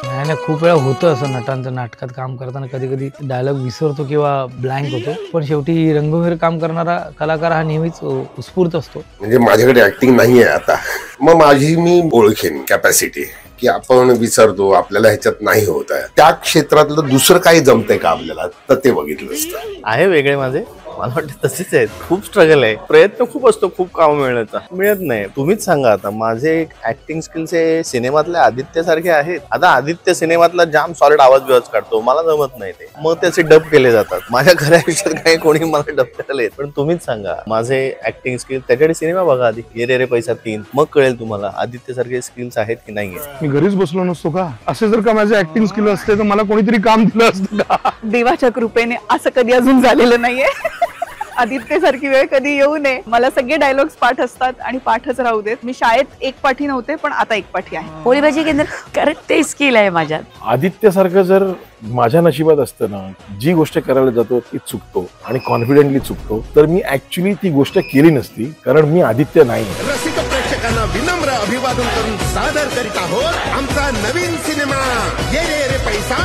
नाही नाही, खूप वेळा होतं असं नटांचं नाटकात काम करताना कधी कधी डायलॉग विसरतो किंवा ब्लँक होतो, पण शेवटी रंगभूमीवर काम करणारा कलाकार हा नेहमीच उत्स्फूर्त असतो. म्हणजे माझ्याकडे ऍक्टिंग नाहीये आता, मग माझी मी ओळखेन कॅपॅसिटी की आपण विसरतो, आपल्याला ह्याच्यात नाही होत आहे, त्या क्षेत्रातलं दुसरं काही जमतंय का आपल्याला, तर ते बघितलं असतं. आहे वेगळे माझे, मला वाटतं तसेच आहेत. खूप स्ट्रगल आहे, प्रयत्न खूप असतो, खूप काम मिळण्याचा, मिळत नाही. तुम्हीच सांगा आता, माझे ऍक्टिंग स्किल्स हे सिनेमातल्या आदित्य सारखे आहेत. आता आदित्य सिनेमातला जाम सॉलिड आवाज काढतो, मला जमत नाही ते, मग त्याचे डब केले जातात. माझ्या घरा आयुष्यात काही कोणी मला डब करायला येत, पण तुम्हीच सांगा माझे ऍक्टिंग स्किल्स, त्याच्याकडे सिनेमा बघा आधी, ये रे रे पैसा 3, मग कळेल तुम्हाला आदित्य सारखे स्किल्स आहेत की नाहीये. मी घरीच बसलो नसतो का? असे जर का माझे ऍक्टिंग स्किल असते तर मला कोणीतरी काम दिलं असतं का? देवाच्या कृपेने असं कधी अजून झालेलं नाहीये. आदित्य सारखी वेळ कधी येऊ नये. मला सगळे डायलॉग्स पाठ असतात आणि पाठच राहू देत. मी शाळेत एक पाठी नव्हते, पण आता एक पाठी आहे. पोळी भाजी केंद्र करेक्ट ते स्किल आहे माझ्यात. आदित्यसारखं जर माझ्या नशिबात असतं ना, जी गोष्ट करायला जातो ती चुकतो आणि कॉन्फिडेंटली चुकतो, तर मी ऍक्च्युली ती गोष्ट केली नसती, कारण मी आदित्य नाही. रसिक प्रेक्षकांना विनम्र अभिवादन करून सादर करीत आहोत आमचा नवीन सिनेमा ये रे रे पैसा